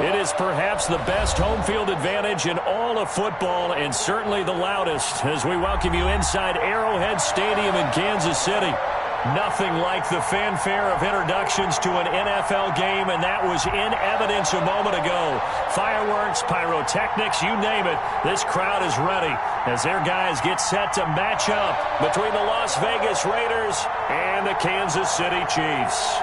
It is perhaps the best home field advantage in all of football and certainly the loudest as we welcome you inside Arrowhead Stadium in Kansas City. Nothing like the fanfare of introductions to an NFL game, and that was in evidence a moment ago. Fireworks, pyrotechnics, you name it, this crowd is ready as their guys get set to match up between the Las Vegas Raiders and the Kansas City Chiefs.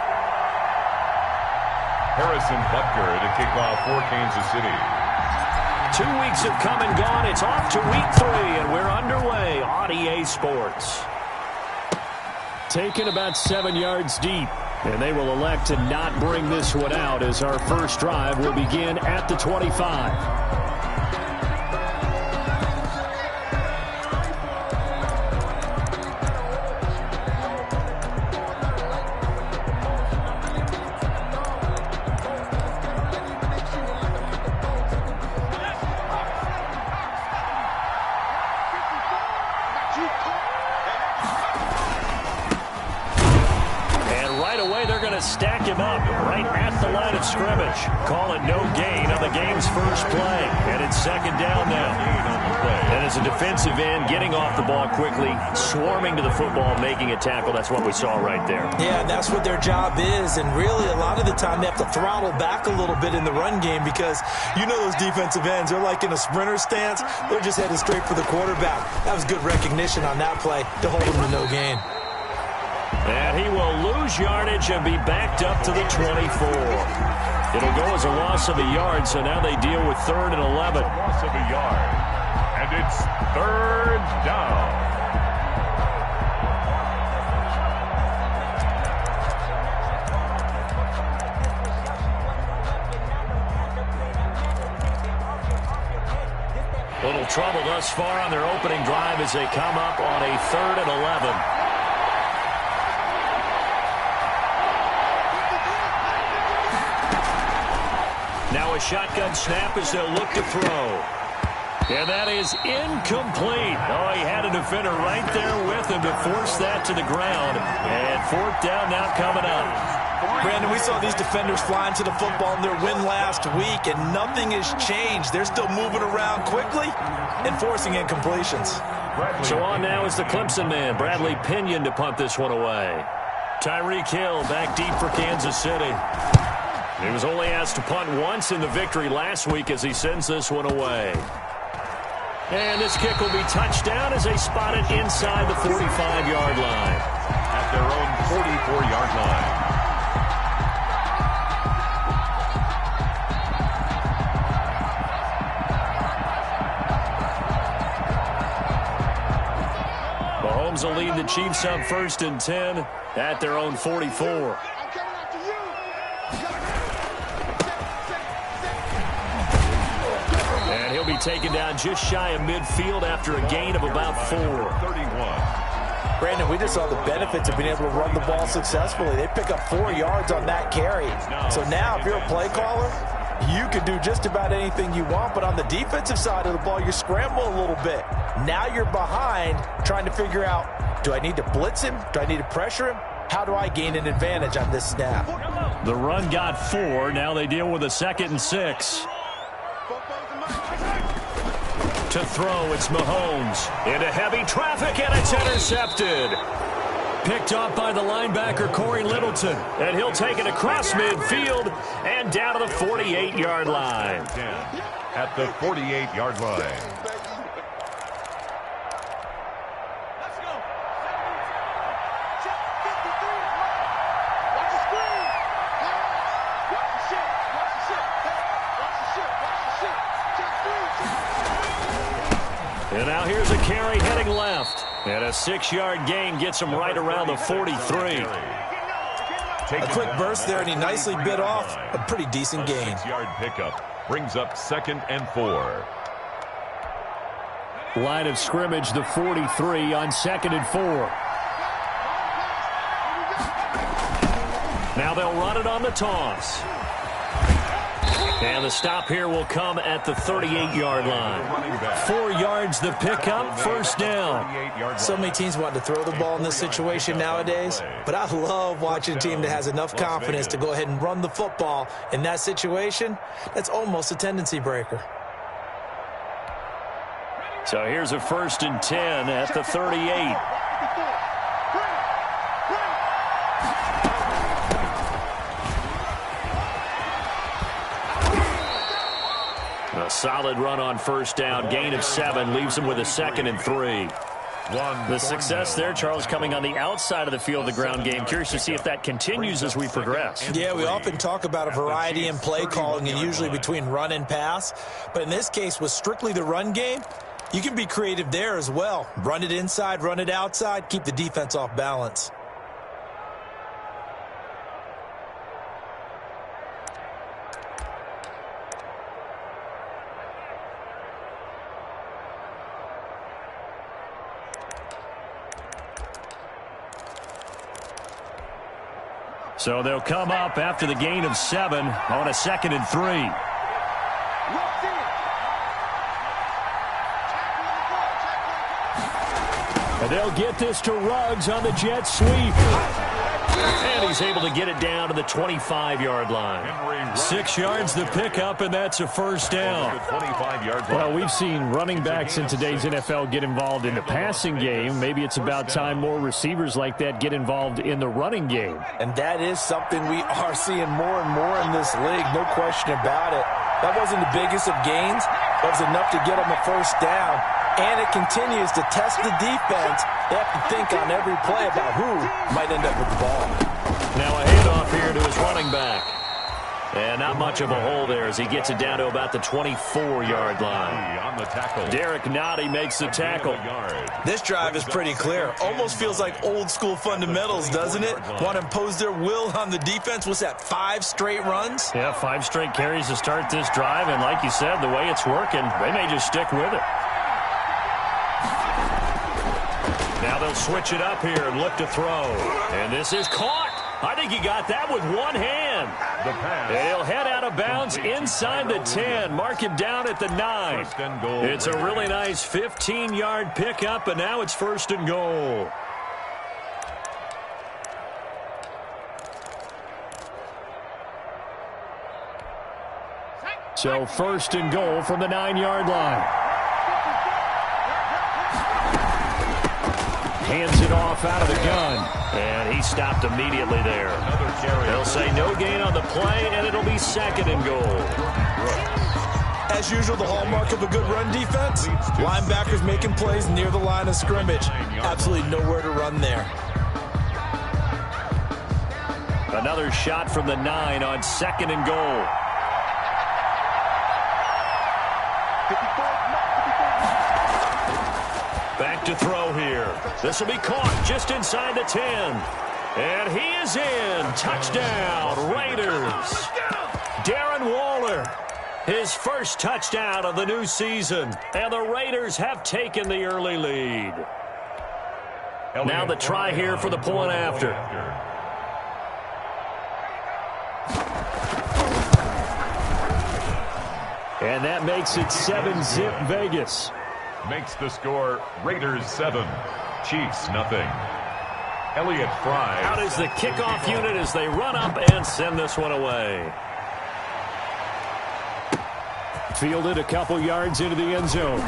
Harrison Butker to kick off for Kansas City. 2 weeks have come and gone. It's off to week 3, and we're underway on EA Sports. Taken about 7 yards deep, and they will elect to not bring this one out as our first drive will begin at the 25. Stack him up right at the line of scrimmage. Call it no gain on the game's first play. And it's second down now. And as a defensive end, getting off the ball quickly, swarming to the football, making a tackle. That's what we saw right there. Yeah, and that's what their job is. And really, a lot of the time, they have to throttle back a little bit in the run game because you know those defensive ends, they're like in a sprinter stance. They're just heading straight for the quarterback. That was good recognition on that play to hold them to no gain. And he will lose yardage and be backed up to the 24. It'll go as a loss of a yard, so now they deal with 3rd and 11. Loss of a yard. And it's 3rd down. Little trouble thus far on their opening drive as they come up on a 3rd and 11. Now a shotgun snap as they'll look to throw. And that is incomplete. Oh, he had a defender right there with him to force that to the ground. And 4th down now coming up. Brandon, we saw these defenders flying to the football in their win last week, and nothing has changed. They're still moving around quickly and forcing incompletions. So on now is the Clemson man, Bradley Pinion, to punt this one away. Tyreek Hill back deep for Kansas City. He was only asked to punt once in the victory last week as he sends this one away. And this kick will be touchdown as they spot it inside the 45-yard line. At their own 44-yard line. Mahomes will lead the Chiefs up 1st and 10 at their own 44. And he'll be taken down just shy of midfield after a gain of about 4. 31. Brandon, we just saw the benefits of being able to run the ball successfully. They pick up 4 yards on that carry. So now if you're a play caller, you can do just about anything you want. But on the defensive side of the ball, you're scrambling a little bit. Now you're behind trying to figure out, do I need to blitz him? Do I need to pressure him? How do I gain an advantage on this snap? The run got 4. Now they deal with a 2nd and 6. To throw, it's Mahomes. Into heavy traffic, and it's intercepted. Picked off by the linebacker, Corey Littleton. And he'll take it across midfield and down to the 48-yard line. At the 48-yard line. And now here's a carry heading left. And a 6-yard gain gets him right around the 43. A quick burst there, and he nicely bit off a pretty decent gain. 6-yard pickup brings up 2nd and 4. Line of scrimmage, the 43 on 2nd and 4. Now they'll run it on the toss. And the stop here will come at the 38-yard line. 4 yards the pickup, first down. So many teams want to throw the ball in this situation nowadays, but I love watching a team that has enough confidence to go ahead and run the football. In that situation, that's almost a tendency breaker. So here's a 1st and 10 at the 38. A solid run on first down. Gain of 7 leaves him with a 2nd and 3. The success there, Charles, coming on the outside of the field, the ground game. Curious to see if that continues as we progress. Yeah, we often talk about a variety in play calling and usually between run and pass. But in this case, with strictly the run game, you can be creative there as well. Run it inside, run it outside, keep the defense off balance. So they'll come up after the gain of 7 on a 2nd and 3. And they'll get this to Ruggs on the jet sweep. And he's able to get it down to the 25-yard line. 6 yards the pickup, and that's a first down. Well, we've seen running backs in today's NFL get involved in the passing game. Maybe it's about time more receivers like that get involved in the running game. And that is something we are seeing more and more in this league, no question about it. That wasn't the biggest of gains, but it was enough to get them a first down. And it continues to test the defense. They have to think on every play about who might end up with the ball. Now a handoff here to his running back. And not much of a hole there as he gets it down to about the 24-yard line. On the tackle. Derek Nottie makes the tackle. This drive is pretty clear. Almost feels like old school fundamentals, doesn't it? Want to impose their will on the defense. What's that, 5 straight runs? Yeah, 5 straight carries to start this drive. And like you said, the way it's working, they may just stick with it. Now they'll switch it up here and look to throw. And this is caught. I think he got that with one hand. And he'll head out of bounds inside the 10. Mark him down at the 9. It's a really nice 15-yard pickup, and now it's 1st and goal. So 1st and goal from the 9-yard line. Hands it off out of the gun. And he stopped immediately there. They'll say no gain on the play, and it'll be 2nd and goal. As usual, the hallmark of a good run defense, linebackers making plays near the line of scrimmage. Absolutely nowhere to run there. Another shot from the 9 on 2nd and goal. Back to throw here. This will be caught just inside the 10. And he is in. Touchdown, Raiders. Darren Waller, his first touchdown of the new season. And the Raiders have taken the early lead. Now the try here for the point after. And that makes it 7-zip Vegas. Makes the score Raiders 7, Chiefs nothing. Elliott Fry. Out is the kickoff unit as they run up and send this one away. Fielded a couple yards into the end zone.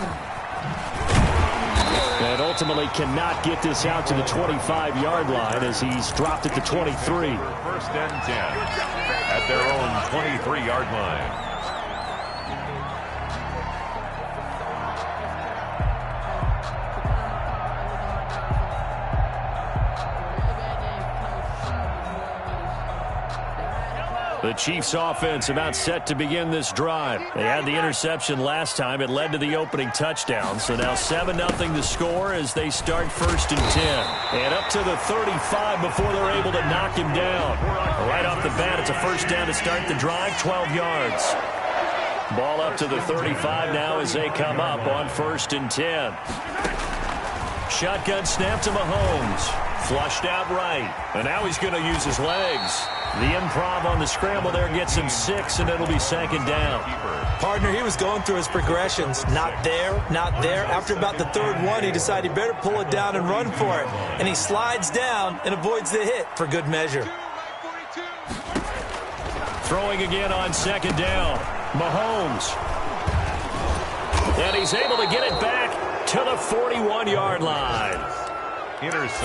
And ultimately cannot get this out to the 25-yard line as he's dropped at the 23. 1st and 10 at their own 23-yard line. The Chiefs offense about set to begin this drive. They had the interception last time. It led to the opening touchdown. So now 7-0 the score as they start 1st and 10. And up to the 35 before they're able to knock him down. Right off the bat, it's a 1st down to start the drive, 12 yards. Ball up to the 35 now as they come up on 1st and 10. Shotgun snap to Mahomes. Flushed out right. And now he's going to use his legs. The improv on the scramble there gets him 6, and it'll be second down. Partner, he was going through his progressions. Not there, not there. After about the third one, he decided he better pull it down and run for it. And he slides down and avoids the hit for good measure. Throwing again on second down. Mahomes. And he's able to get it back to the 41-yard line.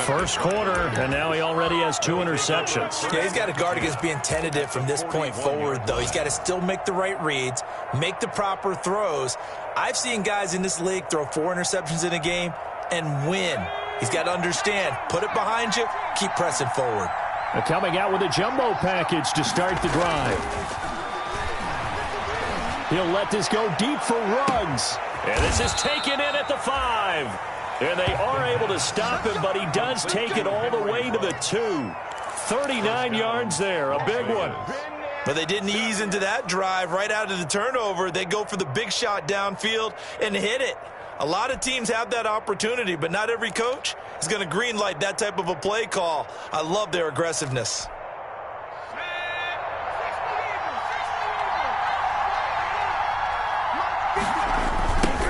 First quarter, and now he already has 2 interceptions. Yeah, he's got to guard against being tentative from this point forward, though. He's got to still make the right reads, make the proper throws. I've seen guys in this league throw 4 interceptions in a game and win. He's got to understand, put it behind you, keep pressing forward. They're coming out with a jumbo package to start the drive. He'll let this go deep for Ruggs. And this is taken in at the 5. And they are able to stop him, but he does take it all the way to the 2. 39 yards there, a big one. But they didn't ease into that drive right out of the turnover. They go for the big shot downfield and hit it. A lot of teams have that opportunity, but not every coach is going to green light that type of a play call. I love their aggressiveness.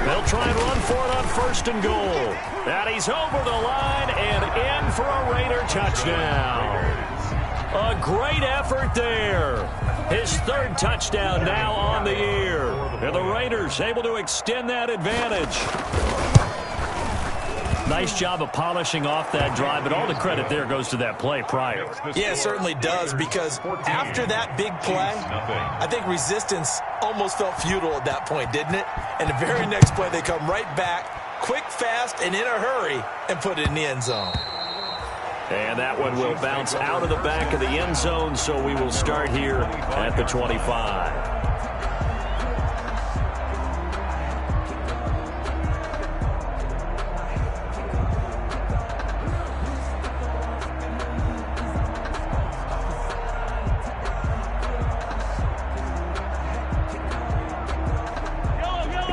They'll try and run for it on 1st and goal. And he's over the line and in for a Raider touchdown. A great effort there. His 3rd touchdown now on the year. And the Raiders able to extend that advantage. Nice job of polishing off that drive, but all the credit there goes to that play prior. Yeah, it certainly does, because after that big play, I think resistance almost felt futile at that point, didn't it? And the very next play, they come right back, quick, fast, and in a hurry, and put it in the end zone. And that one will bounce out of the back of the end zone, so we will start here at the 25.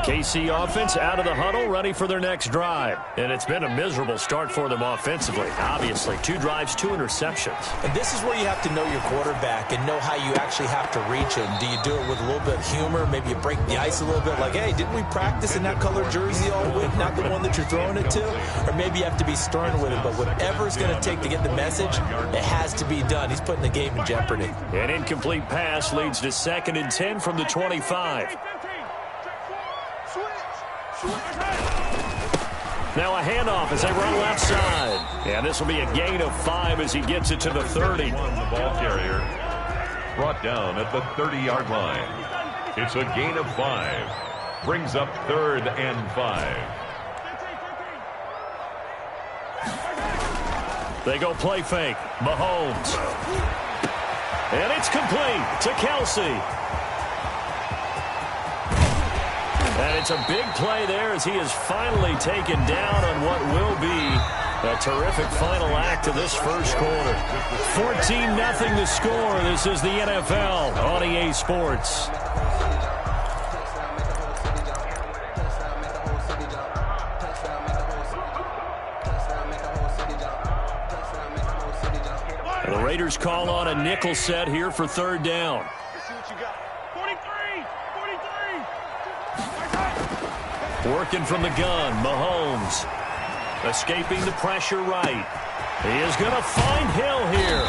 KC offense out of the huddle, ready for their next drive. And it's been a miserable start for them offensively. Obviously, 2 drives, 2 interceptions. And this is where you have to know your quarterback and know how you actually have to reach him. Do you do it with a little bit of humor? Maybe you break the ice a little bit, like, hey, didn't we practice in that color jersey all week, not the one that you're throwing it to? Or maybe you have to be stern with it, but whatever it's going to take to get the message, it has to be done. He's putting the game in jeopardy. An incomplete pass leads to 2nd and 10 from the 25. Now a handoff as they run left side. And this will be a gain of 5 as he gets it to the 30. The ball carrier brought down at the 30-yard line. It's a gain of 5. Brings up 3rd and 5. They go play fake. Mahomes. And it's complete to Kelsey. And it's a big play there as he is finally taken down on what will be a terrific final act of this first quarter. 14-0 the score. This is the NFL on EA Sports. The Raiders call on a nickel set here for 3rd down. Working from the gun, Mahomes. Escaping the pressure right. He is going to find Hill here.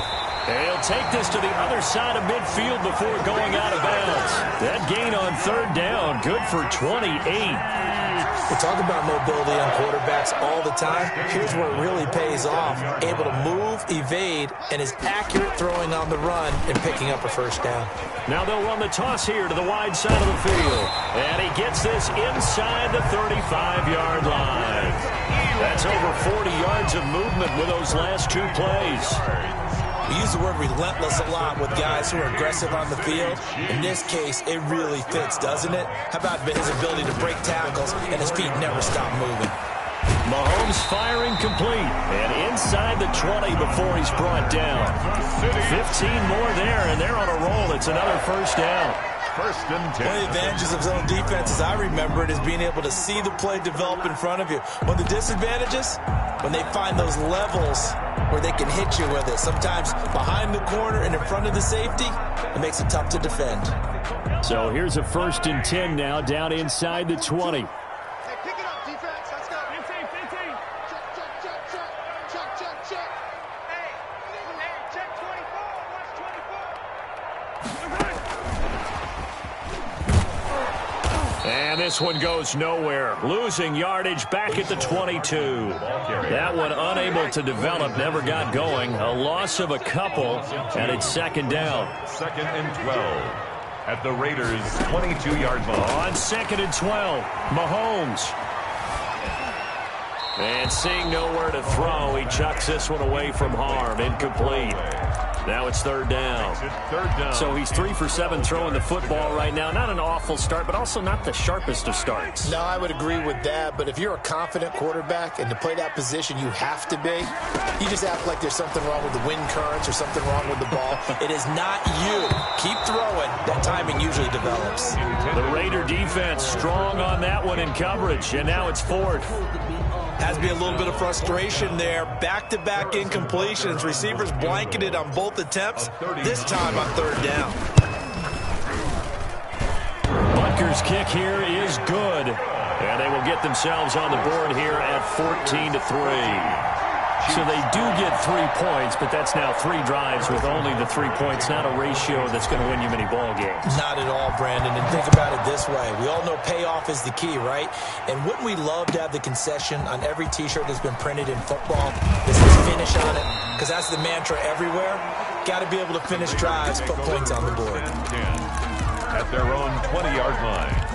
And he'll take this to the other side of midfield before going out of bounds. That gain on 3rd down, good for 28. We talk about mobility on quarterbacks all the time. Here's where it really pays off. Able to move, evade, and is accurate throwing on the run and picking up a 1st down. Now they'll run the toss here to the wide side of the field. And he gets this inside the 35-yard line. That's over 40 yards of movement with those last 2 plays. We use the word relentless a lot with guys who are aggressive on the field. In this case, it really fits, doesn't it? How about his ability to break tackles and his feet never stop moving? Mahomes firing complete. And inside the 20 before he's brought down. 15 more there, and they're on a roll. It's another 1st down. 1st and 10. One of the advantages of zone defense, as I remember it, is being able to see the play develop in front of you. One of the disadvantages, when they find those levels where they can hit you with it. Sometimes behind the corner and in front of the safety, it makes it tough to defend. So here's a 1st and 10 now, down inside the 20. Hey, pick it up, defense. Let's go. 15, 15. Check. Hey, check 24. Watch 24. And this one goes nowhere. Losing yardage back at the 22. That one unable to develop, never got going. A loss of a couple, and it's 2nd down. 2nd and 12 at the Raiders' 22-yard line. On 2nd and 12, Mahomes. And seeing nowhere to throw, he chucks this one away from harm. Incomplete. Now it's 3rd down. So he's 3 for 7 throwing the football right now. Not an awful start, but also not the sharpest of starts. No, I would agree with that. But if you're a confident quarterback and to play that position you have to be, you just act like there's something wrong with the wind currents or something wrong with the ball. It is not you. Keep throwing. That timing usually develops. The Raider defense strong on that one in coverage, and now it's 4th. Has to be a little bit of frustration there. Back-to-back incompletions. Receivers blanketed on both attempts. This time on 3rd down. Butker's kick here is good. And they will get themselves on the board here at 14-3. So they do get 3 points, but that's now 3 drives with only the 3 points. Not a ratio that's going to win you many ball games. Not at all, Brandon. And think about it this way. We all know payoff is the key, right? And wouldn't we love to have the concession on every T-shirt that's been printed in football? This is finish on it, because that's the mantra everywhere. Got to be able to finish drives, put points on the board. At their own 20-yard line.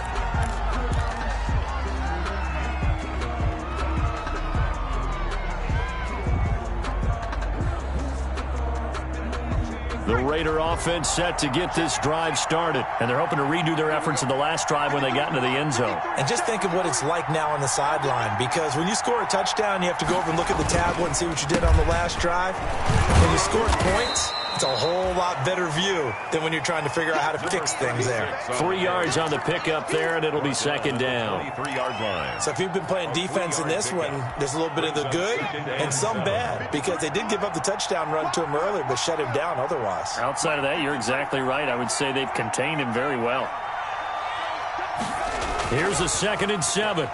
The Raider offense set to get this drive started. And they're hoping to redo their efforts in the last drive when they got into the end zone. And just think of what it's like now on the sideline, because when you score a touchdown, you have to go over and look at the tablet and see what you did on the last drive. When you score points, it's a whole lot better view than when you're trying to figure out how to fix things there. 3 yards on the pickup there, and it'll be 2nd down. 23-yard line. So if you've been playing defense in this one, there's a little bit of the good and some bad, because they did give up the touchdown run to him earlier, but shut him down otherwise. Outside of that, you're exactly right. I would say they've contained him very well. Here's a 2nd and 7.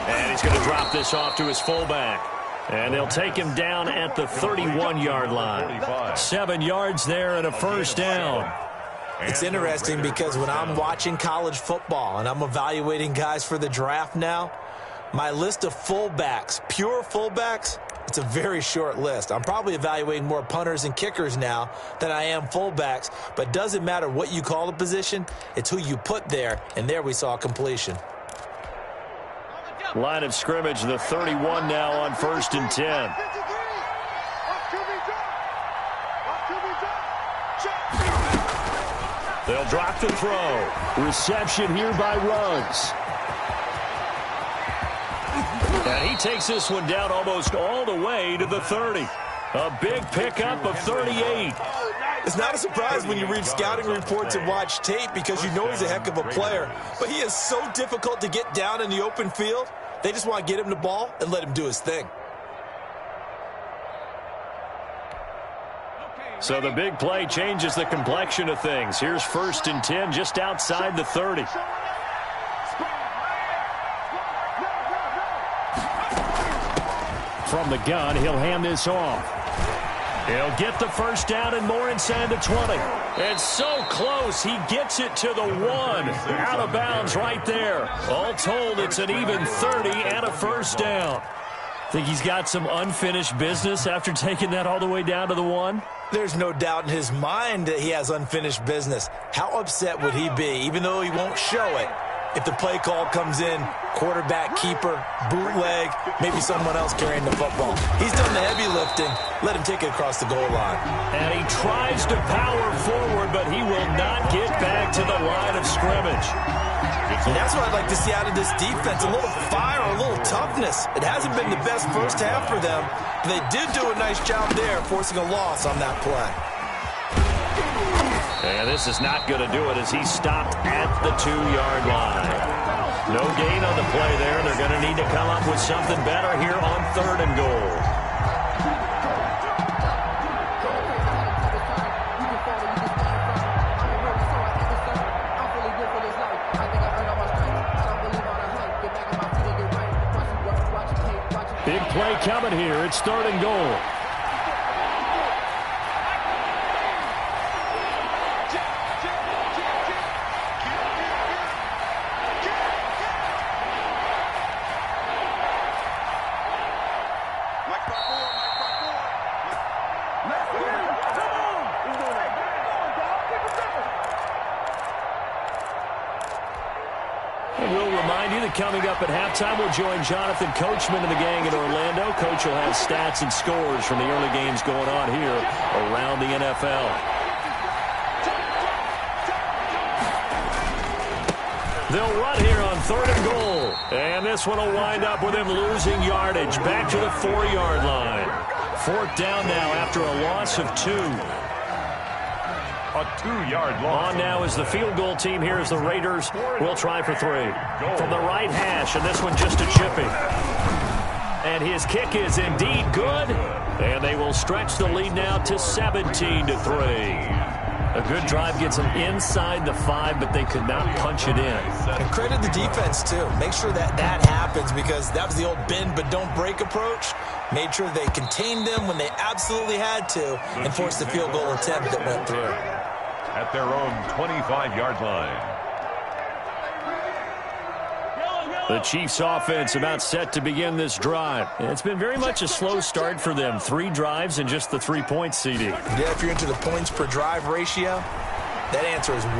And he's going to drop this off to his fullback. And they'll take him down at the 31-yard line. 7 yards there and a 1st down. It's interesting because when I'm watching college football and I'm evaluating guys for the draft now, my list of fullbacks, pure fullbacks, it's a very short list. I'm probably evaluating more punters and kickers now than I am fullbacks, but it doesn't matter what you call the position, it's who you put there, and there we saw completion. Line of scrimmage, the 31 now on 1st and 10. They'll drop the throw. Reception here by Ruggs. And he takes this one down almost all the way to the 30. A big pickup of 38. It's not a surprise when you read scouting reports and watch tape, because you know he's a heck of a player. But he is so difficult to get down in the open field. They just want to get him the ball and let him do his thing. So the big play changes the complexion of things. Here's 1st and 10 just outside the 30. From the gun, he'll hand this off. He'll get the 1st down and more inside the 20. And so close, he gets it to the 1. Out of bounds right there. All told, it's an even 30 and a 1st down. Think he's got some unfinished business after taking that all the way down to the 1? There's no doubt in his mind that he has unfinished business. How upset would he be, even though he won't show it, if the play call comes in, quarterback, keeper, bootleg, maybe someone else carrying the football? He's done the heavy lifting. Let him take it across the goal line. And he tries to power forward, but he will not get back to the line of scrimmage. And that's what I'd like to see out of this defense, a little fire, a little toughness. It hasn't been the best first half for them, but they did do a nice job there, forcing a loss on that play. And this is not going to do it as he stopped at the 2-yard line. No gain on the play there. They're going to need to come up with something better here on 3rd and goal. Big play coming here. It's 3rd and goal. Coming up at halftime, we'll join Jonathan Coachman and the gang in Orlando. Coach will have stats and scores from the early games going on here around the NFL. They'll run here on 3rd and goal. And this one will wind up with him losing yardage back to the 4-yard line. 4th down now after a loss of 2. A 2-yard loss. On now is the field goal team here as the Raiders will try for 3. From the right hash, and this one just a chipping. And his kick is indeed good. And they will stretch the lead now to 17-3. A good drive gets them inside the 5, but they could not punch it in. And credit the defense, too. Make sure that happens, because that was the old bend but don't break approach. Made sure they contained them when they absolutely had to and forced the field goal attempt that went through. At their own 25-yard line. The Chiefs offense about set to begin this drive. It's been very much a slow start for them. 3 drives and just the 3-point CD. Yeah, if you're into the points per drive ratio, that answer is 1.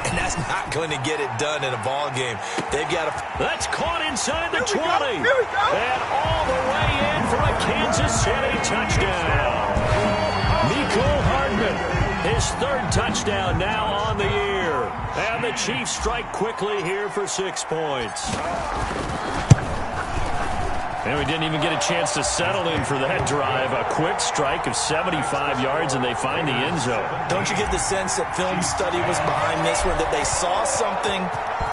And that's not going to get it done in a ball game. They've got to... That's caught inside the 20. And all the way in for a Kansas City touchdown. Nicole Hardman. His 3rd touchdown now on the year. And the Chiefs strike quickly here for 6 points. And we didn't even get a chance to settle in for that drive. A quick strike of 75 yards, and they find the end zone. Don't you get the sense that film study was behind this one, that they saw something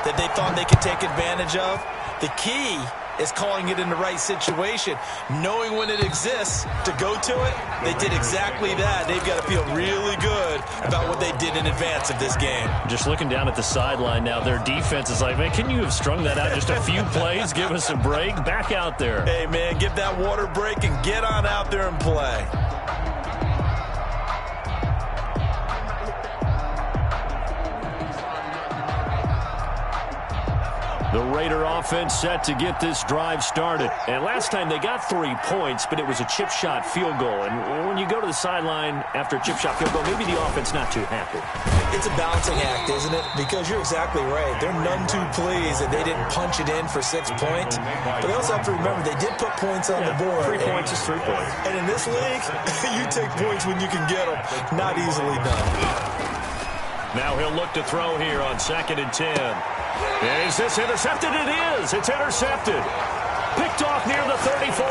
that they thought they could take advantage of? The key is calling it in the right situation, knowing when it exists to go to it. They did exactly that. They've got to feel really good about what they did in advance of this game. Just looking down at the sideline now, their defense is like, man, can you have strung that out just a few plays? Give us a break. Back out there. Hey, man, give that water break and get on out there and play. The Raider offense set to get this drive started. And last time they got 3 points, but it was a chip shot field goal. And when you go to the sideline after a chip shot field goal, maybe the offense not too happy. It's a balancing act, isn't it? Because you're exactly right. They're none too pleased that they didn't punch it in for 6 points. But they also have to remember they did put points on the board. 3 points is 3 points. And in this league, you take points when you can get them. Not easily done. Now he'll look to throw here on 2nd and 10. And is this intercepted? It is. It's intercepted. Picked off near the 34.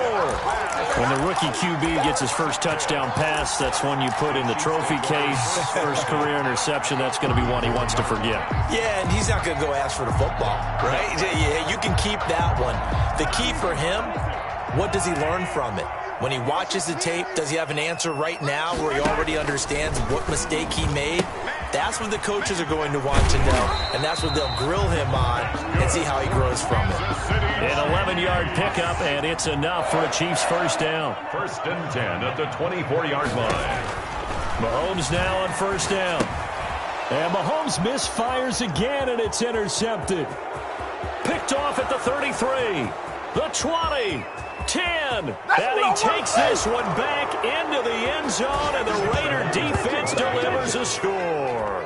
When the rookie QB gets his first touchdown pass, that's one you put in the trophy case. First career interception, that's going to be one he wants to forget. Yeah, and he's not going to go ask for the football, right? Yeah, you can keep that one. The key for him, what does he learn from it? When he watches the tape, does he have an answer right now where he already understands what mistake he made? That's what the coaches are going to want to know, and that's what they'll grill him on and see how he grows from it. An 11-yard pickup, and it's enough for a Chiefs first down. 1st and 10 at the 24-yard line. Mahomes now on 1st down. And Mahomes misfires again, and it's intercepted. Picked off at the 33, the 20, 10, and he takes this one back into the end zone, and the Raider defense delivers a score.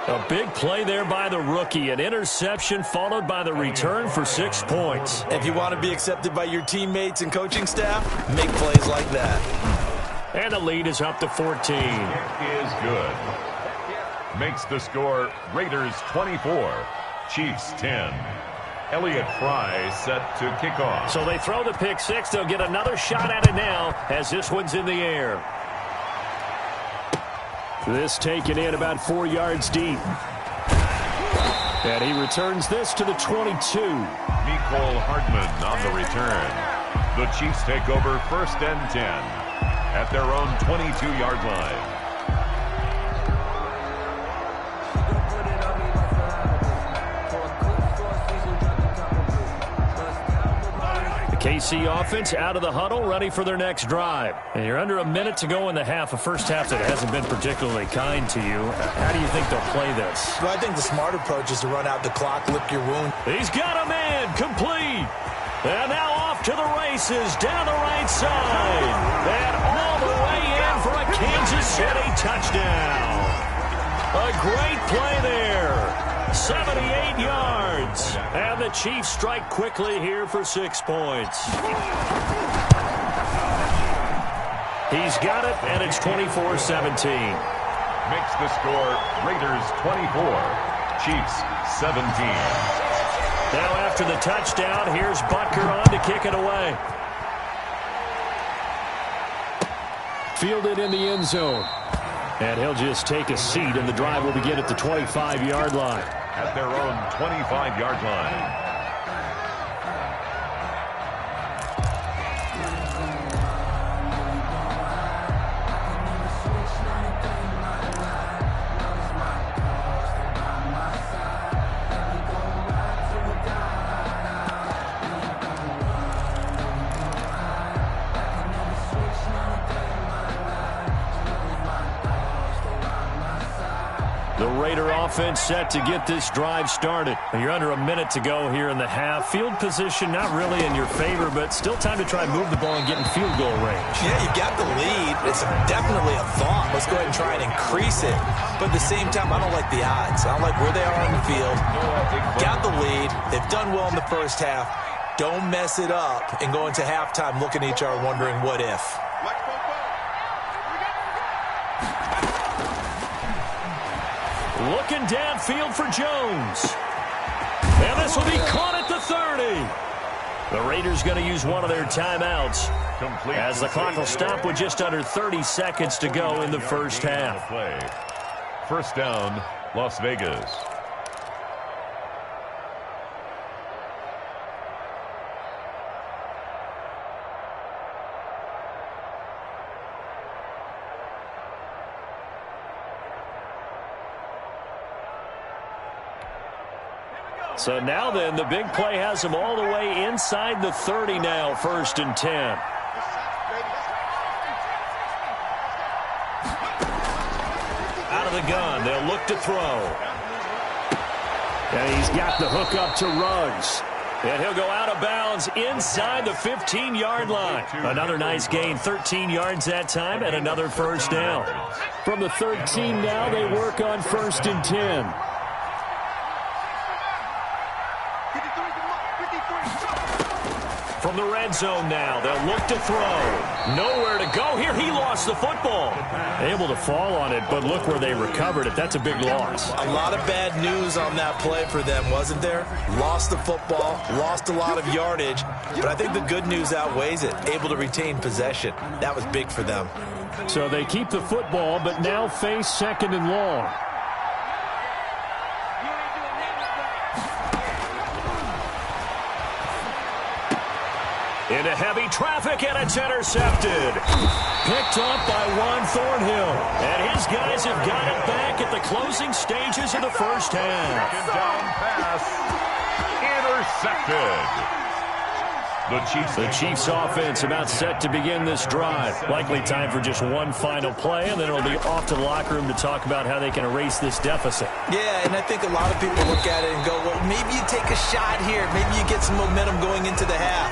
A big play there by the rookie, an interception followed by the return for 6 points. If you want to be accepted by your teammates and coaching staff, make plays like that. And the lead is up to 14. It is good. Makes the score Raiders 24, Chiefs 10. Elliott Fry set to kick off. So they throw the pick six. They'll get another shot at it now as this one's in the air. This taken in about 4 yards deep. And he returns this to the 22. Mecole Hardman on the return. The Chiefs take over 1st and 10 at their own 22-yard line. KC offense out of the huddle, ready for their next drive. And you're under a minute to go in the half, a first half that hasn't been particularly kind to you. How do you think they'll play this? Well, I think the smart approach is to run out the clock, lick your wound. He's got a man, complete. And now off to the races, down the right side. And all the way in for a Kansas City touchdown. A great play there. 78 yards. And the Chiefs strike quickly here for 6 points. He's got it, and it's 24-17. Makes the score Raiders 24, Chiefs 17. Now after the touchdown, here's Butker on to kick it away. Fielded in the end zone. And he'll just take a seat, and the drive will begin at the 25-yard line. At their own 25-yard line. The Raider offense set to get this drive started. You're under a minute to go here in the half. Field position not really in your favor, but still time to try and move the ball and get in field goal range. Yeah, you got the lead. It's definitely a thought. Let's go ahead and try and increase it. But at the same time, I don't like the odds. I don't like where they are on the field. Got the lead. They've done well in the first half. Don't mess it up and go into halftime looking at each other wondering what if. Looking downfield for Jones. And this will be caught at the 30. The Raiders going to use one of their timeouts as the clock will stop with just under 30 seconds to go in the first half. First down, Las Vegas. So now then, the big play has them all the way inside the 30 now, 1st and 10. Out of the gun, they'll look to throw. And he's got the hook up to Ruggs. And he'll go out of bounds inside the 15-yard line. Another nice gain, 13 yards that time, and another first down. From the 13 now, they work on 1st and 10. From the red zone now, they'll look to throw. Nowhere to go here. He lost the football. Able to fall on it, but look where they recovered it. That's a big loss. A lot of bad news on that play for them, wasn't there? Lost the football, lost a lot of yardage, but I think the good news outweighs it. Able to retain possession. That was big for them. So they keep the football, but now face 2nd and long. Into heavy traffic, and it's intercepted. Picked up by Juan Thornhill. And his guys have got it back at the closing stages of the first half. Second down pass. Intercepted. The Chiefs offense about set to begin this drive. Likely time for just one final play, and then it'll be off to the locker room to talk about how they can erase this deficit. Yeah, and I think a lot of people look at it and go, well, maybe you take a shot here. Maybe you get some momentum going into the half.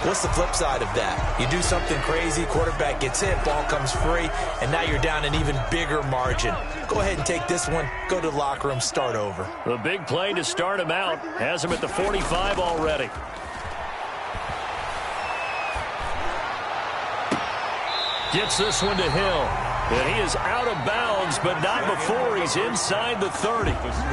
What's the flip side of that? You do something crazy, quarterback gets hit, ball comes free, and now you're down an even bigger margin. Go ahead and take this one, go to the locker room, start over. The big play to start him out has him at the 45 already. Gets this one to Hill. And he is out of bounds, but not before he's inside the 30.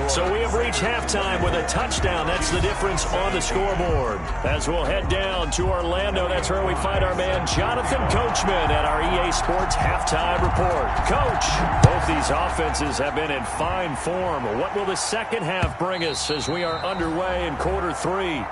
So we have reached halftime with a touchdown. That's the difference on the scoreboard. As we'll head down to Orlando, that's where we find our man Jonathan Coachman at our EA Sports Halftime Report. Coach, both these offenses have been in fine form. What will the second half bring us as we are underway in quarter 3?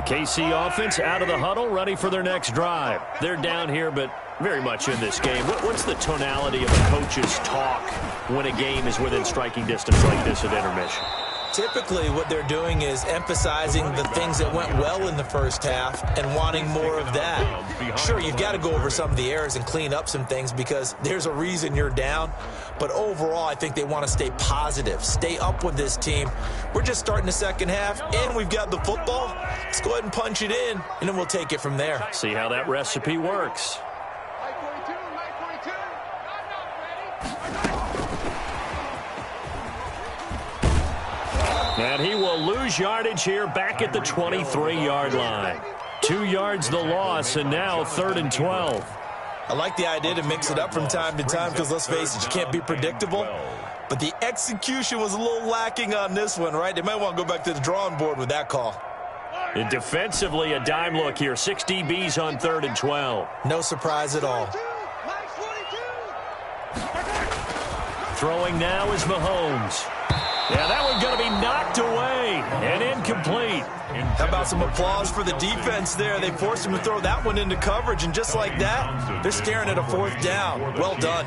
KC offense out of the huddle, ready for their next drive. They're down here, but very much in this game. What's the tonality of a coach's talk when a game is within striking distance like this at intermission? Typically, what they're doing is emphasizing the things that went well in the first half and wanting more of that. Sure, you've got to go over some of the errors and clean up some things because there's a reason you're down. But overall, I think they want to stay positive, stay up with this team. We're just starting the second half, and we've got the football. Let's go ahead and punch it in, and then we'll take it from there. See how that recipe works. And he will lose yardage here back at the 23-yard line. 2 yards the loss, and now 3rd and 12. I like the idea to mix it up from time to time because, let's face it, you can't be predictable. But the execution was a little lacking on this one, right? They might want to go back to the drawing board with that call. And defensively, a dime look here. 6 DBs on 3rd and 12. No surprise at all. Throwing now is Mahomes. Yeah, that one's going to be knocked away and incomplete. How about some applause for the defense there? They forced him to throw that one into coverage, and just like that, they're staring at a 4th down. Well done.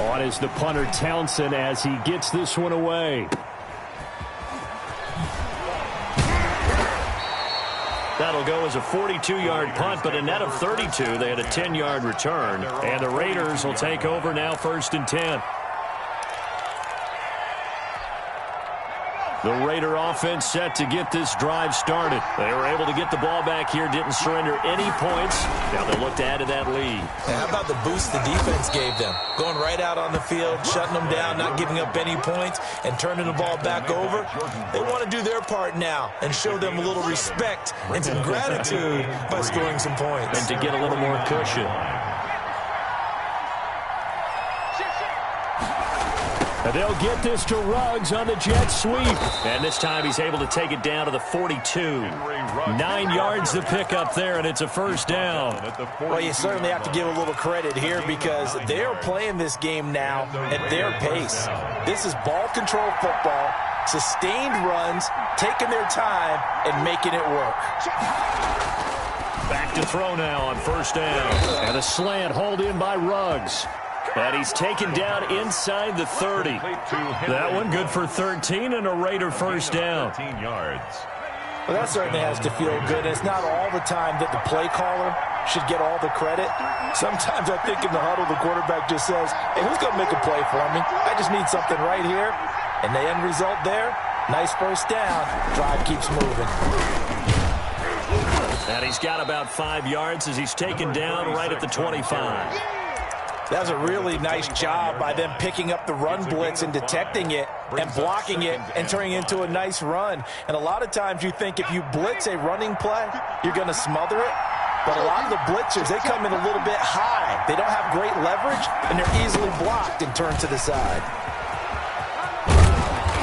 On is the punter Townsend as he gets this one away. That'll go as a 42-yard punt, but a net of 32. They had a 10-yard return. And the Raiders will take over now 1st and 10. The Raider offense set to get this drive started. They were able to get the ball back here, didn't surrender any points. Now they'll look to add to that lead. And how about the boost the defense gave them? Going right out on the field, shutting them down, not giving up any points, and turning the ball back over. They want to do their part now and show them a little respect and some gratitude by scoring some points. And to get a little more cushion. And they'll get this to Ruggs on the jet sweep. And this time he's able to take it down to the 42. 9 yards to pick up there, and it's a 1st down. Well, you certainly have to give a little credit here because they're playing this game now at their pace. This is ball control football, sustained runs, taking their time, and making it work. Back to throw now on 1st down. And a slant hauled in by Ruggs. And he's taken down inside the 30. That one good for 13 and a Raider 1st down. Well, that certainly has to feel good. It's not all the time that the play caller should get all the credit. Sometimes I think in the huddle, the quarterback just says, hey, who's going to make a play for me? I just need something right here. And the end result there, nice 1st down. Drive keeps moving. And he's got about 5 yards as he's taken down right at the 25. That was a really nice job by them picking up the run blitz and detecting it and blocking it and turning it into a nice run. And a lot of times you think if you blitz a running play, you're going to smother it. But a lot of the blitzers, they come in a little bit high. They don't have great leverage, and they're easily blocked and turned to the side.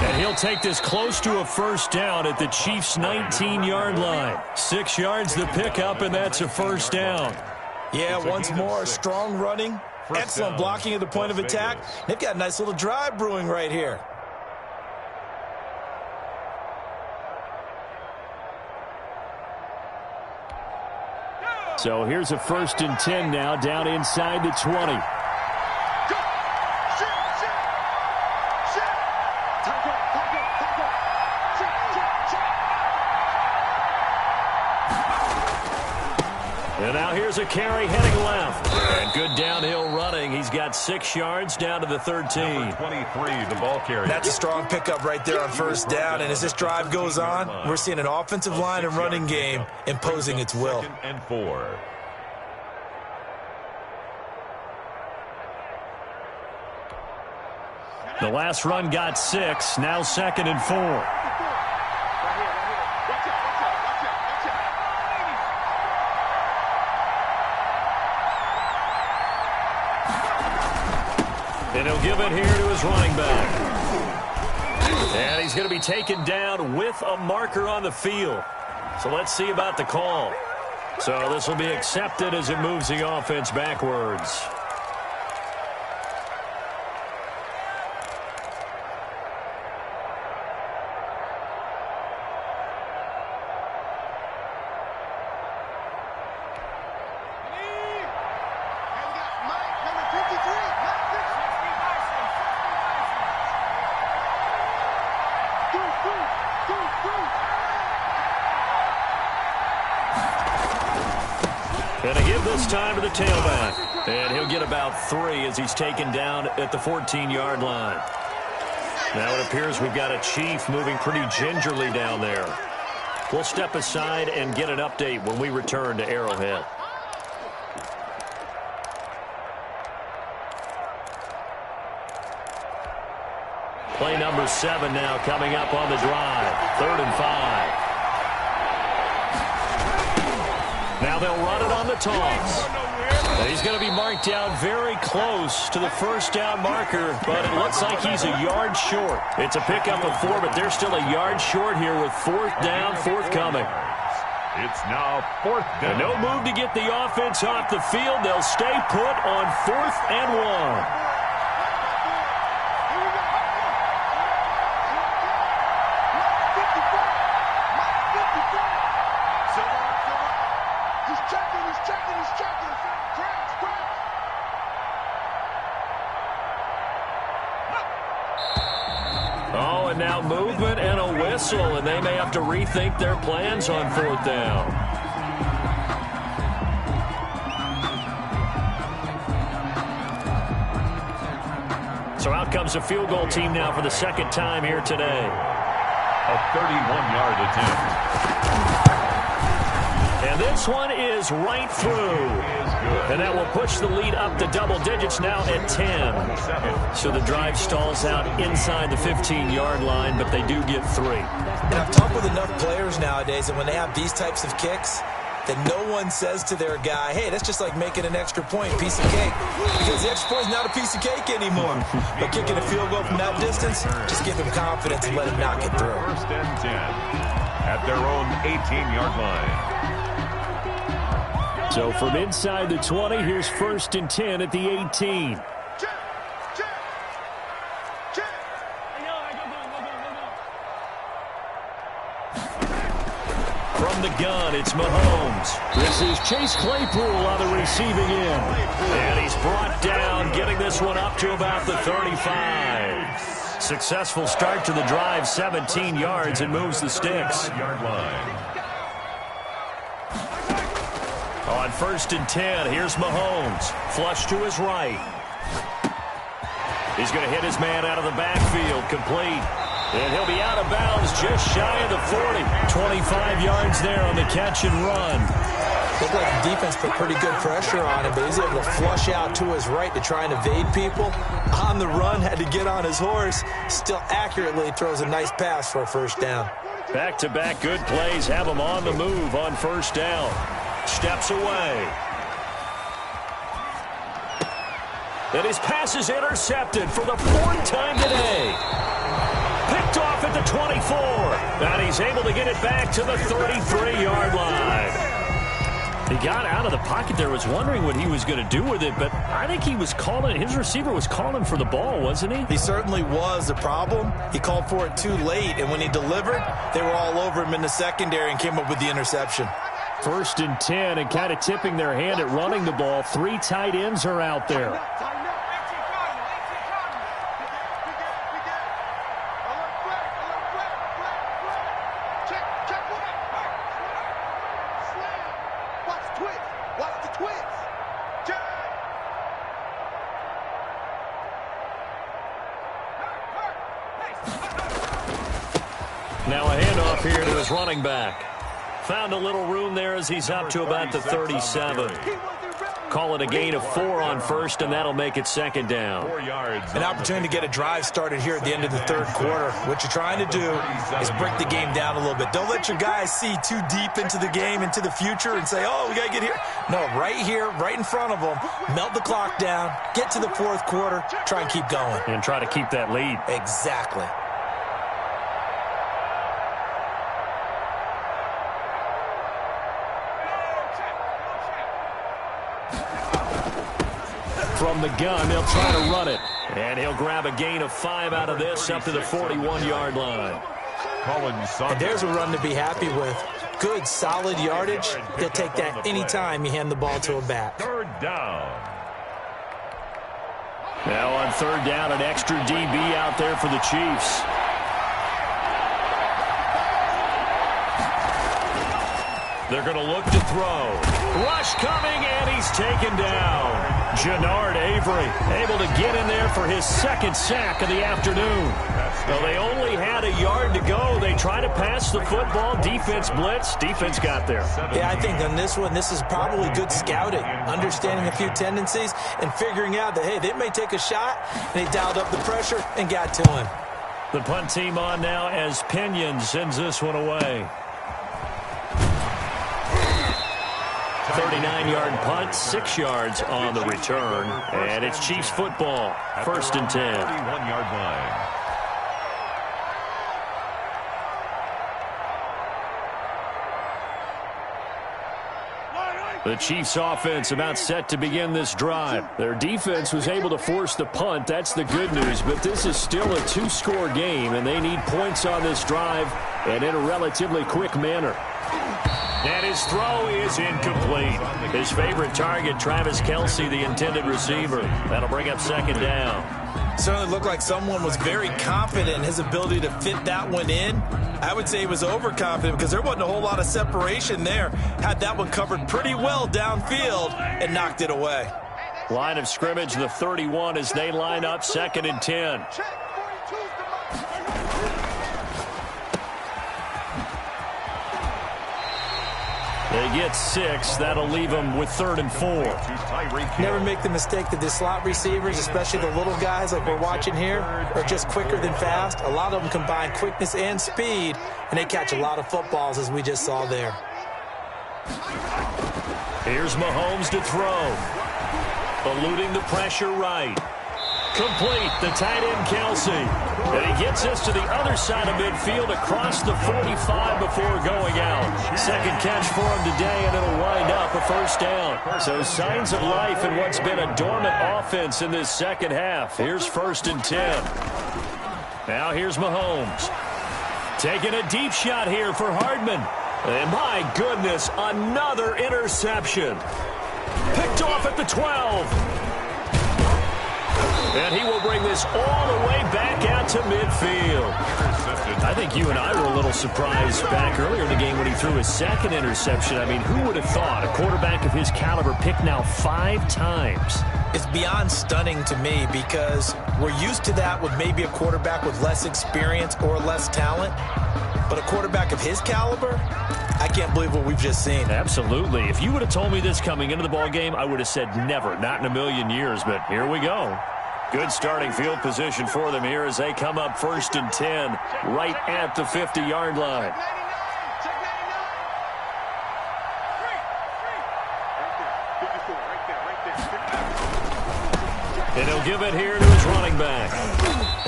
And he'll take this close to a 1st down at the Chiefs' 19-yard line. 6 yards to pick up, and that's a 1st down. Yeah, once more, strong running. Excellent blocking at the point of attack. They've got a nice little drive brewing right here. So here's a 1st and 10 now down inside the 20. And now here's a carry heading left. And good downhill running. He's got 6 yards down to the 13. Number 23, the ball carrier. That's a strong pickup right there on first down. And as this drive goes on, we're seeing an offensive line and running game imposing its will. 2nd and 4. The last run got 6. Now 2nd and 4. And he'll give it here to his running back. And he's going to be taken down with a marker on the field. So let's see about the call. So this will be accepted as it moves the offense backwards. Going to give this time to the tailback. And he'll get about 3 as he's taken down at the 14-yard line. Now it appears we've got a Chief moving pretty gingerly down there. We'll step aside and get an update when we return to Arrowhead. Play number 7 now coming up on the drive. 3rd and 5. Now they'll run it on the toss. He's going to be marked down very close to the first down marker, but it looks like he's a yard short. It's a pickup of 4, but they're still a yard short here with 4th down forthcoming. It's now 4th down. And no move to get the offense off the field. They'll stay put on 4th and 1. Now movement and a whistle, and they may have to rethink their plans on 4th down. So out comes a field goal team now for the 2nd time here today. A 31-yard attempt. And this one is right through. And that will push the lead up to double digits now at 10. So the drive stalls out inside the 15-yard line, but they do get 3. And I've talked with enough players nowadays that when they have these types of kicks, that no one says to their guy, hey, that's just like making an extra point, piece of cake. Because the extra point is not a piece of cake anymore. But kicking a field goal from that distance, just give him confidence and let him knock it through. 1st and 10 at their own 18-yard line. So from inside the 20, here's 1st and 10 at the 18. From the gun, it's Mahomes. This is Chase Claypool on the receiving end. And he's brought down, getting this one up to about the 35. Successful start to the drive, 17 yards, and moves the sticks. Yard line. On 1st and 10, here's Mahomes. Flush to his right. He's going to hit his man out of the backfield, complete. And he'll be out of bounds just shy of the 40. 25 yards there on the catch and run. Looked like the defense put pretty good pressure on him, but he's able to flush out to his right to try and evade people. On the run, had to get on his horse. Still accurately throws a nice pass for a 1st down. Back-to-back good plays have him on the move on 1st down. Steps away. And his pass is intercepted for the 4th time today. Picked off at the 24. And he's able to get it back to the 33-yard line. He got out of the pocket there, was wondering what he was going to do with it, but I think he was calling, his receiver was calling for the ball, wasn't he? He certainly was. The problem, he called for it too late, and when he delivered, they were all over him in the secondary and came up with the interception. 1st and 10, and kind of tipping their hand at running the ball. 3 tight ends are out there. Watch the twins. Now a handoff here to his running back. Found a little room there as he's up to about the 37. Call it a gain of 4 on first, and that'll make it second down. An opportunity to get a drive started here at the end of the third quarter. What you're trying to do is break the game down a little bit. Don't let your guys see too deep into the game, into the future, and say, oh, we got to get here. No, right here, right in front of them, melt the clock down, get to the fourth quarter, try and keep going. And try to keep that lead. Exactly. From the gun, they'll try to run it. And he'll grab a gain of 5 out of this up to the 41-yard line. And there's a run to be happy with. Good, solid yardage. They'll take that any time you hand the ball to a back. Third down. Now on third down, an extra DB out there for the Chiefs. They're going to look to throw. Rush coming, and he's taken down. Jannard Avery able to get in there for his second sack of the afternoon. Well, they only had a yard to go. They try to pass the football. Defense blitz. Defense got there. Yeah, I think on this one, this is probably good scouting, understanding a few tendencies and figuring out that, hey, they may take a shot, and they dialed up the pressure and got to him. The punt team on now as Pinion sends this one away. 39-yard punt, 6 yards on the return. And it's Chiefs football, first and 10. 31-yard line. The Chiefs offense about set to begin this drive. Their defense was able to force the punt. That's the good news. But this is still a 2-score game, and they need points on this drive and in a relatively quick manner. And his throw is incomplete. His favorite target, Travis Kelce, the intended receiver. That'll bring up second down. Certainly looked like someone was very confident in his ability to fit that one in. I would say he was overconfident because there wasn't a whole lot of separation there. Had that one covered pretty well downfield and knocked it away. Line of scrimmage, the 31 as they line up, second and 10. They get 6. That'll leave them with third and 4. Never make the mistake that the slot receivers, especially the little guys like we're watching here, are just quicker than fast. A lot of them combine quickness and speed, and they catch a lot of footballs, as we just saw there. Here's Mahomes to throw. Eluding the pressure right. Complete, the tight end Kelce. And he gets us to the other side of midfield across the 45 before going out. Second catch for him today, and it'll wind up a first down. So signs of life in what's been a dormant offense in this second half. Here's first and 10. Now here's Mahomes. Taking a deep shot here for Hardman. And my goodness, another interception. Picked off at the 12. And he will bring this all the way back out to midfield. I think you and I were a little surprised back earlier in the game when he threw his second interception. I mean, who would have thought a quarterback of his caliber picked now 5 times? It's beyond stunning to me because we're used to that with maybe a quarterback with less experience or less talent. But a quarterback of his caliber, I can't believe what we've just seen. Absolutely. If you would have told me this coming into the ballgame, I would have said never, not in a million years. But here we go. Good starting field position for them here as they come up first and 10 right at the 50-yard line. And he'll give it here to his running back.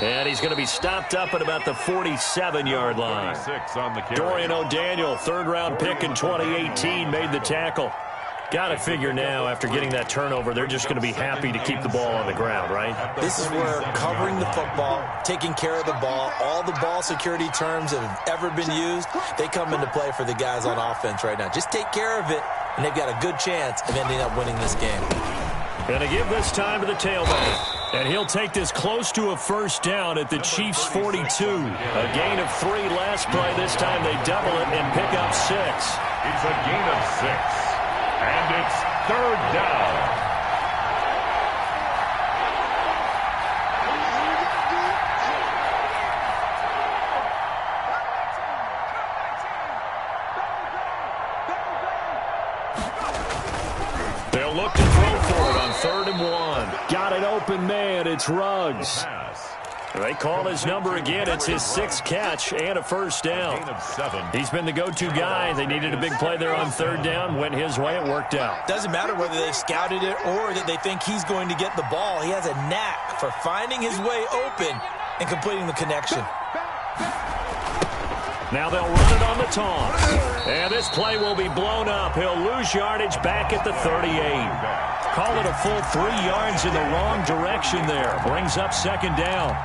And he's going to be stopped up at about the 47-yard line. Dorian O'Daniel, third-round pick in 2018, made the tackle. Got to figure now, after getting that turnover, they're just going to be happy to keep the ball on the ground, right? This is where covering the football, taking care of the ball, all the ball security terms that have ever been used, they come into play for the guys on offense right now. Just take care of it, and they've got a good chance of ending up winning this game. Going to give this time to the tailback. And he'll take this close to a first down at the Chiefs' 42. A gain of 3 last play. This time they double it and pick up 6. It's a gain of 6. And it's Third down. They'll look to throw for it on 3rd and 1. Got an open man. It's Ruggs. They call his number again. It's his 6th catch and a first down. He's been the go-to guy. They needed a big play there on 3rd down. Went his way. It worked out. Doesn't matter whether they scouted it or that they think he's going to get the ball. He has a knack for finding his way open and completing the connection. Now they'll run it on the taunt. And this play will be blown up. He'll lose yardage back at the 38. Call it a full 3 yards in the wrong direction there. Brings up 2nd down.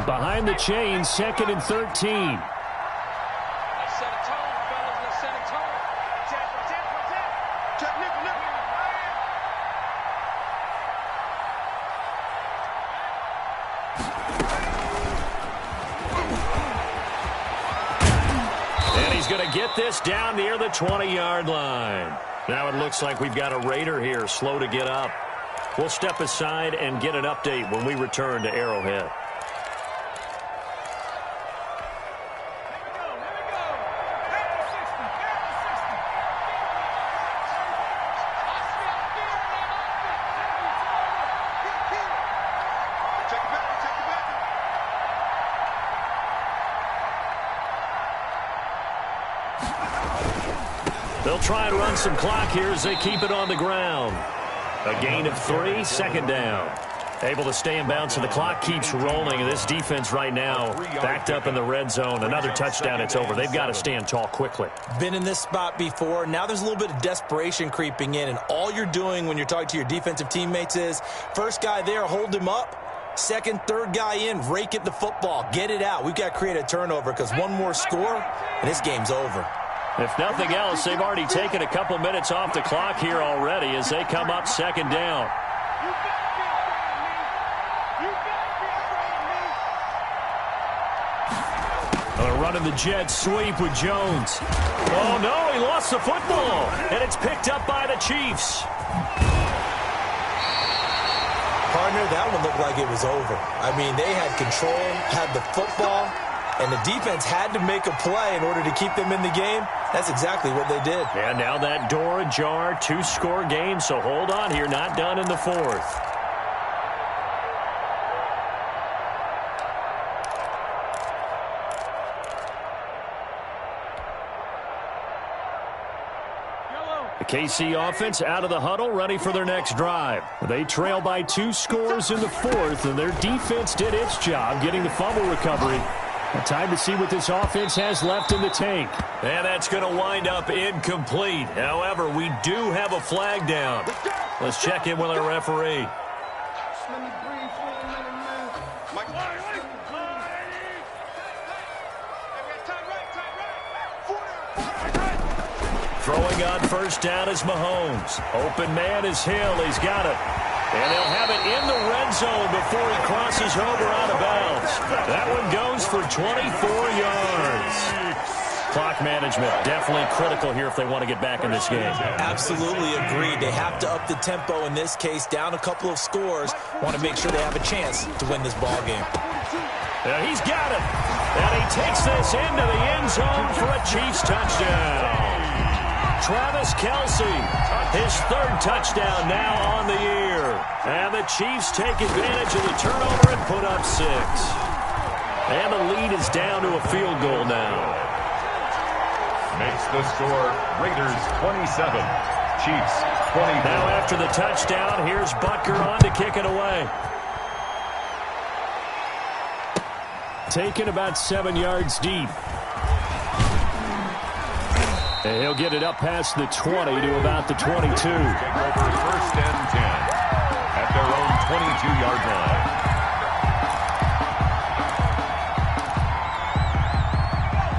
Behind the chains, 2nd and 13. Let's set a tone, fellas. Let's set a tone. Check, nickel, nickel. And he's going to get this down near the 20-yard line. Now it looks like we've got a Raider here, slow to get up. We'll step aside and get an update when we return to Arrowhead. They'll try and run some clock here as they keep it on the ground. A gain of 3, 2nd down. Able to stay in bounds, so the clock keeps rolling. And this defense right now backed up in the red zone. Another touchdown, it's over. They've got to stand tall quickly. Been in this spot before. Now there's a little bit of desperation creeping in. And all you're doing when you're talking to your defensive teammates is, first guy there, hold him up. Second, third guy in, rake at the football. Get it out. We've got to create a turnover because one more score, and this game's over. If nothing else, they've already taken a couple minutes off the clock here already as they come up 2nd down. They're running the jet sweep with Jones. Oh, no, he lost the football, and it's picked up by the Chiefs. Partner, that one looked like it was over. I mean, they had control, had the football, and the defense had to make a play in order to keep them in the game. That's exactly what they did. And now that door ajar, 2-score game, so hold on here, not done in the 4th. The KC offense out of the huddle, ready for their next drive. They trail by 2 scores in the 4th, and their defense did its job getting the fumble recovery. Time to see what this offense has left in the tank. And that's going to wind up incomplete. However, we do have a flag down. Let's check in with our referee. Throwing on 1st down is Mahomes. Open man is Hill. He's got it. And they'll have it in the red zone before he crosses over out of bounds. That one goes for 24 yards. Clock management, definitely critical here if they want to get back in this game. Absolutely agreed. They have to up the tempo in this case, down a couple of scores. Want to make sure they have a chance to win this ball game. And he's got it. And he takes this into the end zone for a Chiefs touchdown. Travis Kelce, his 3rd touchdown now on the year. And the Chiefs take advantage of the turnover and put up 6. And the lead is down to a field goal now. Makes the score Raiders 27, Chiefs 24. Now after the touchdown, here's Butker on to kick it away. Taken about 7 yards deep. And he'll get it up past the 20 to about the 22. Take over 1st and 10 at their own 22-yard line.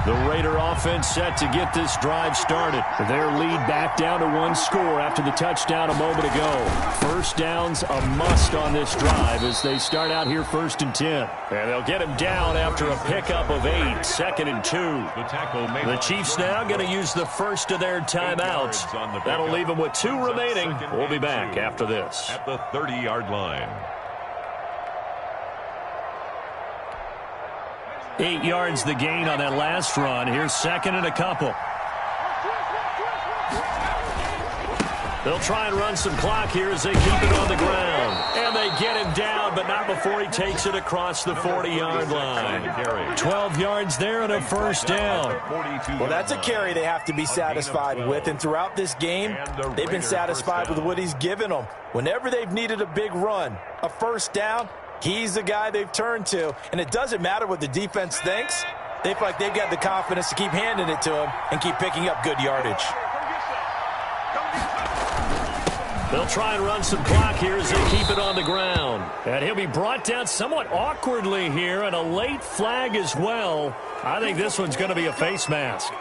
The Raider offense set to get this drive started. Their lead back down to 1 score after the touchdown a moment ago. First down's a must on this drive as they start out here 1st and 10. And they'll get him down after a pickup of 8, 2nd and 2. The Chiefs now going to use the first of their timeouts. That'll leave them with 2 remaining. We'll be back after this. At the 30-yard line. 8 yards the gain on that last run. Here's 2nd and a couple. They'll try and run some clock here as they keep it on the ground. And they get him down, but not before he takes it across the 40-yard line. 12 yards there and a first down. Well, that's a carry they have to be satisfied with. And throughout this game, they've been satisfied with what he's given them. Whenever they've needed a big run, a first down, he's the guy they've turned to. And it doesn't matter what the defense thinks. They feel like they've got the confidence to keep handing it to him and keep picking up good yardage. They'll try and run some clock here as they keep it on the ground. And he'll be brought down somewhat awkwardly here, and a late flag as well. I think this one's going to be a face mask.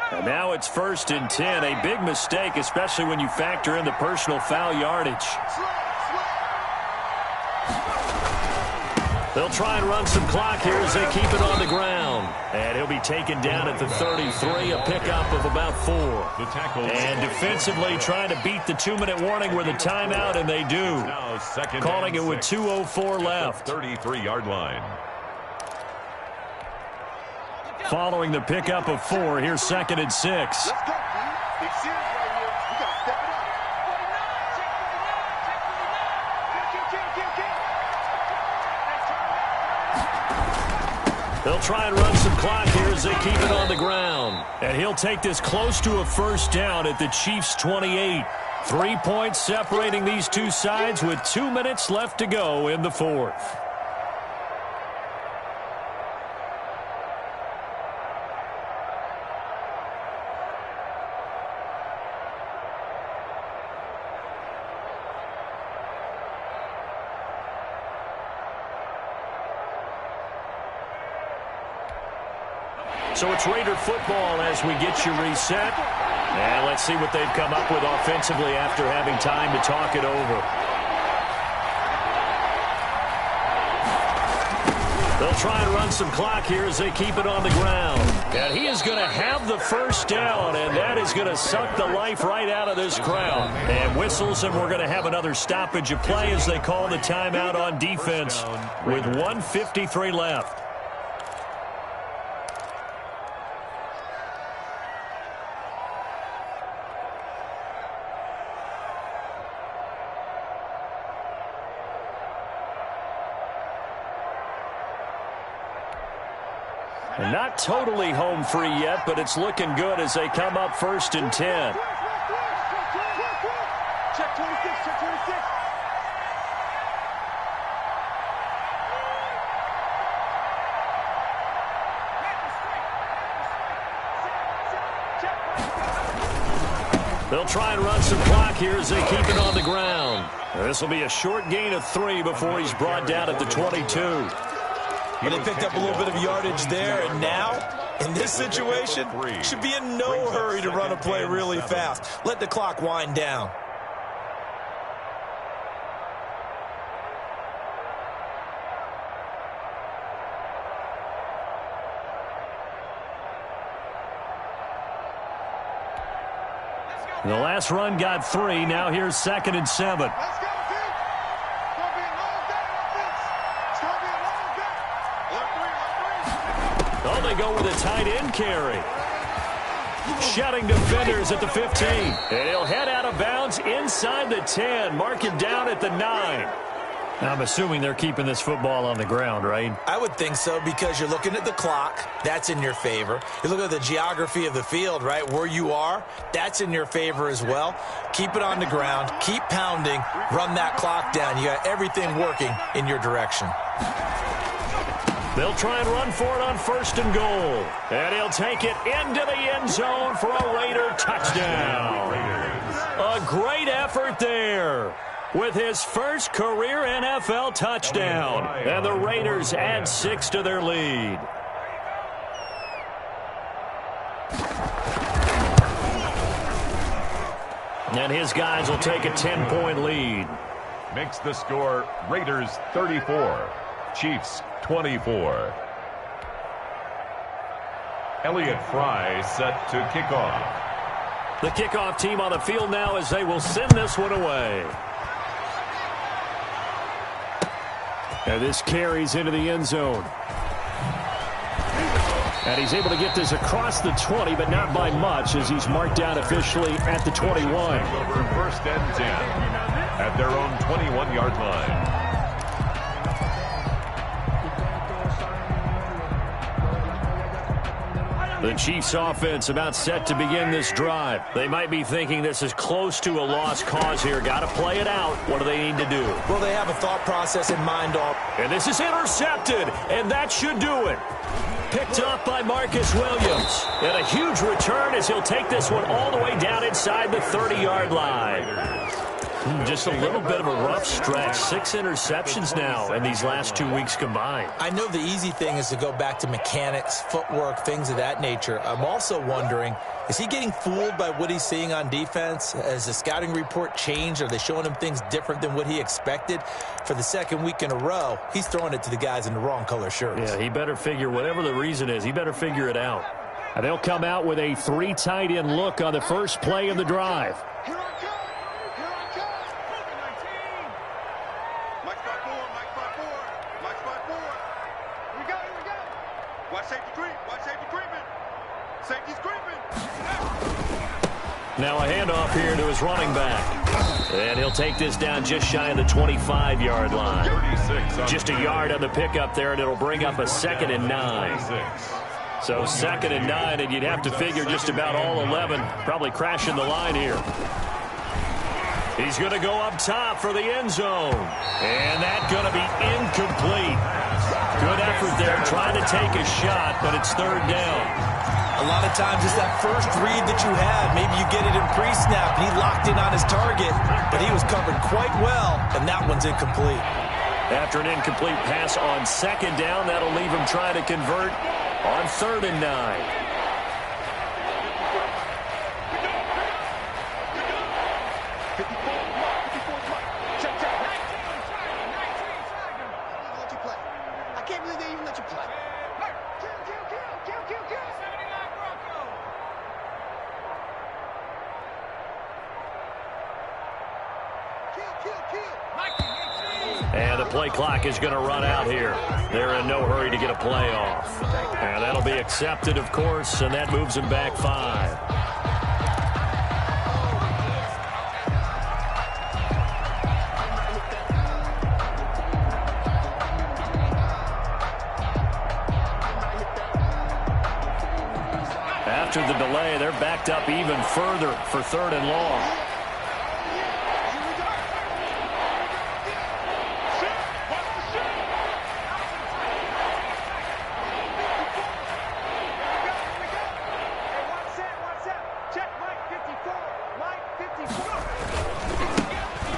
And now it's 1st and 10. A big mistake, especially when you factor in the personal foul yardage. They'll try and run some clock here as they keep it on the ground. And he'll be taken down at the 33, a pickup of about 4. And defensively trying to beat the 2-minute warning with a timeout, and they do. Calling it with 2:04 left. 33-yard line. Following the pickup of 4, here's 2nd and 6. Let's go, Big series right here. We got to step it up. They'll try and run some clock here as they keep it on the ground. And he'll take this close to a first down at the Chiefs' 28. 3 points separating these two sides with 2 minutes left to go in the 4th. So it's Raider football as we get you reset. And let's see what they've come up with offensively after having time to talk it over. They'll try and run some clock here as they keep it on the ground. And he is going to have the first down, and that is going to suck the life right out of this crowd. And whistles, and we're going to have another stoppage of play as they call the timeout on defense with 1:53 left. And not totally home free yet, but it's looking good as they come up 1st and 10. Check 26, check 26. They'll try and run some clock here as they keep it on the ground. This will be a short gain of 3 before he's brought down at the 22. But they picked up a little bit of yardage there, and now, in this situation, should be in no hurry to run a play really fast. Let the clock wind down. The last run got 3. Now here's 2nd and 7. Let's go, dude. It's going to be a long day on this. It's going to be a long day. Oh, they go with a tight end carry. Shutting defenders at the 15. And he'll head out of bounds inside the 10. Mark him down at the 9. Now, I'm assuming they're keeping this football on the ground, right? I would think so, because you're looking at the clock. That's in your favor. You look at the geography of the field, right, where you are. That's in your favor as well. Keep it on the ground. Keep pounding. Run that clock down. You got everything working in your direction. They'll try and run for it on 1st and goal. And he'll take it into the end zone for a Raider touchdown. A great effort there with his first career NFL touchdown. And the Raiders add 6 to their lead. And his guys will take a 10-point lead. Makes the score Raiders 34, Chiefs 24. Elliott Fry set to kick off. The kickoff team on the field now as they will send this one away. And this carries into the end zone. And he's able to get this across the 20, but not by much as he's marked down officially at the 21. Over 1st and 10 at their own 21-yard line. The Chiefs offense about set to begin this drive. They might be thinking this is close to a lost cause here. Got to play it out. What do they need to do? Well, they have a thought process in mind. And this is intercepted, and that should do it. Picked up by Marcus Williams. And a huge return as he'll take this one all the way down inside the 30-yard line. Just a little bit of a rough stretch. 6 interceptions now in these last 2 weeks combined. I know the easy thing is to go back to mechanics, footwork, things of that nature. I'm also wondering, is he getting fooled by what he's seeing on defense? Has the scouting report changed? Are they showing him things different than what he expected? For the 2nd week in a row, he's throwing it to the guys in the wrong color shirts. Yeah, he better figure, whatever the reason is, he better figure it out. And they'll come out with a 3 tight end look on the first play of the drive. Now a handoff here to his running back. And he'll take this down just shy of the 25-yard line. Just a yard on the pickup there, and it'll bring up a 2nd and 9. So 2nd and 9, and you'd have to figure just about all 11 probably crashing the line here. He's going to go up top for the end zone. And that's going to be incomplete. Good effort there trying to take a shot, but it's 3rd down. A lot of times it's that first read that you have. Maybe you get it in pre-snap, and he locked in on his target, but he was covered quite well, and that one's incomplete. After an incomplete pass on 2nd down, that'll leave him trying to convert on 3rd and 9. And the play clock is going to run out here. They're in no hurry to get a play off. And that'll be accepted, of course, and that moves him back 5. After the delay, they're backed up even further for 3rd and long.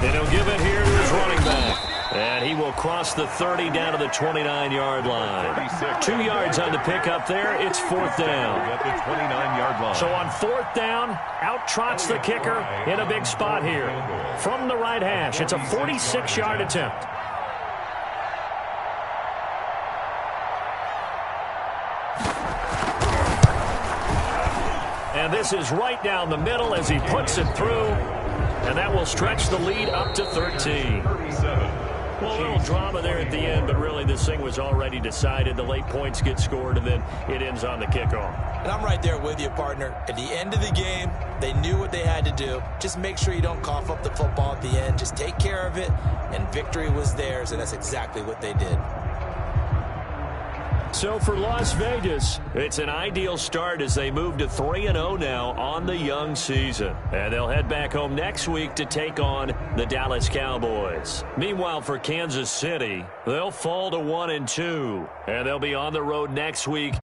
And he'll give it here to his running back. And he will cross the 30 down to the 29-yard line. 2 yards on the pickup there. It's 4th down. At the 29-yard line. So on 4th down, out trots the kicker in a big spot here. From the right hash, it's a 46-yard attempt. And this is right down the middle as he puts it through. And that will stretch the lead up to 13. Well, a little drama there at the end, but really this thing was already decided. The late points get scored, and then it ends on the kickoff. And I'm right there with you, partner. At the end of the game, they knew what they had to do. Just make sure you don't cough up the football at the end. Just take care of it, and victory was theirs, and that's exactly what they did. So for Las Vegas, it's an ideal start as they move to 3-0 now on the young season. And they'll head back home next week to take on the Dallas Cowboys. Meanwhile, for Kansas City, they'll fall to 1-2. And they'll be on the road next week